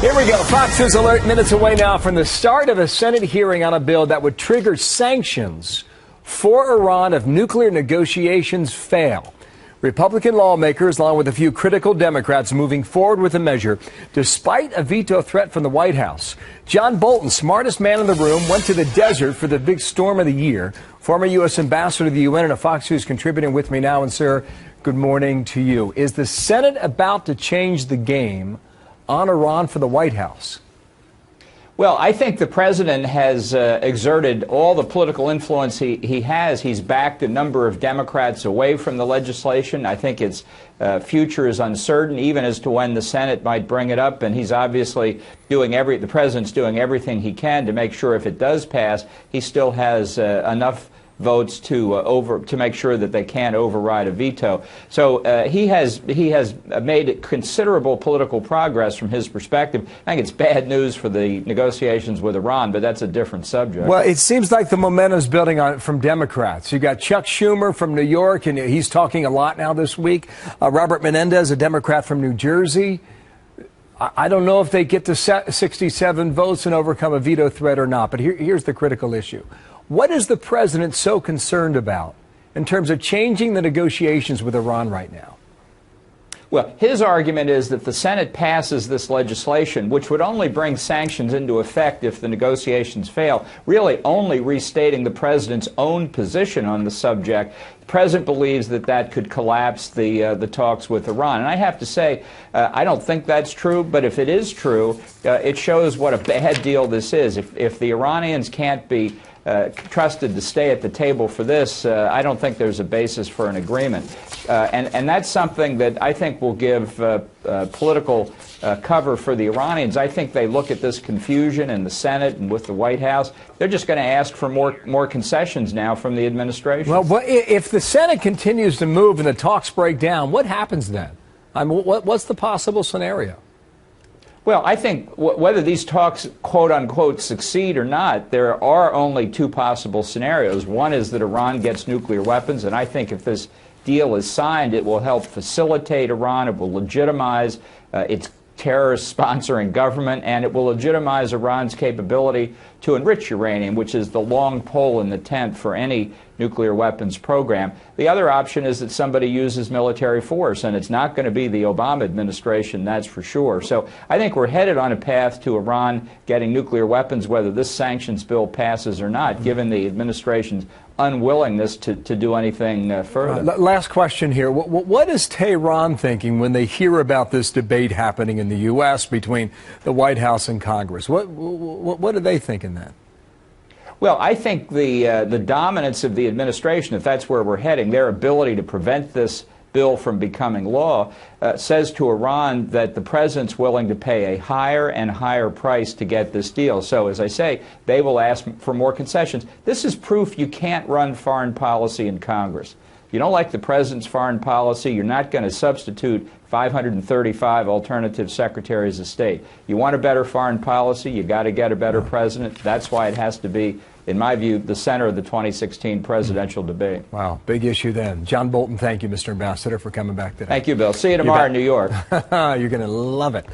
Here we go. Fox News Alert, minutes away now from the start of a Senate hearing on a bill that would trigger sanctions for Iran if nuclear negotiations fail. Republican lawmakers, along with a few critical Democrats, moving forward with the measure despite a veto threat from the White House. John Bolton, smartest man in the room, went to the desert for the big storm of the year. Former U.S. ambassador to the UN and a Fox News contributor with me now. And, sir, good morning to you. Is the Senate about to change the game on Iran for the White House? Well, I think the president has exerted all the political influence he has. He's backed a number of Democrats away from the legislation. I think its future is uncertain, even as to when the Senate might bring it up. And he's obviously the president's doing everything he can to make sure if it does pass, he still has enough votes to make sure that they can't override a veto. So he has made considerable political progress from his perspective. I think it's bad news for the negotiations with Iran, but that's a different subject. Well, it seems like the momentum's building on from Democrats. You got Chuck Schumer from New York, and he's talking a lot now this week. Robert Menendez, a Democrat from New Jersey. I don't know if they get to 67 votes and overcome a veto threat or not, but here's the critical issue. What is the president so concerned about in terms of changing the negotiations with Iran right now? Well, his argument is that the Senate passes this legislation, which would only bring sanctions into effect if the negotiations fail, really only restating the president's own position on the subject. The president believes that that could collapse the talks with Iran. And I have to say, I don't think that's true, but if it is true, it shows what a bad deal this is. If the Iranians can't be trusted to stay at the table for this, I don't think there's a basis for an agreement. And that's something that I think will give political cover for the Iranians. I think they look at this confusion in the Senate and with the White House. They're just going to ask for more concessions now from the administration. Well, if the Senate continues to move and the talks break down, what happens then? I mean, what's the possible scenario? Well, I think whether these talks, quote unquote, succeed or not, there are only two possible scenarios. One is that Iran gets nuclear weapons, and I think if this deal is signed, it will help facilitate Iran, it will legitimize its terrorist sponsoring government, and it will legitimize Iran's capability to enrich uranium, which is the long pole in the tent for any nuclear weapons program. The other option is that somebody uses military force, and it's not going to be the Obama administration, that's for sure. So I think we're headed on a path to Iran getting nuclear weapons, whether this sanctions bill passes or not, given the administration's unwillingness to do anything further. Last question here. What is Tehran thinking when they hear about this debate happening in the U.S. between the White House and Congress? What are they thinking then? Well, I think the dominance of the administration, if that's where we're heading, their ability to prevent this bill from becoming law, says to Iran that the president's willing to pay a higher and higher price to get this deal. So, as I say, they will ask for more concessions. This is proof you can't run foreign policy in Congress. You don't like the president's foreign policy, you're not going to substitute 535 alternative secretaries of state. You want a better foreign policy, you got to get a better president. That's why it has to be, in my view, the center of the 2016 presidential debate. Wow, big issue then. John Bolton, thank you, Mr. Ambassador, for coming back today. Thank you, Bill. See you tomorrow in New York. You're going to love it.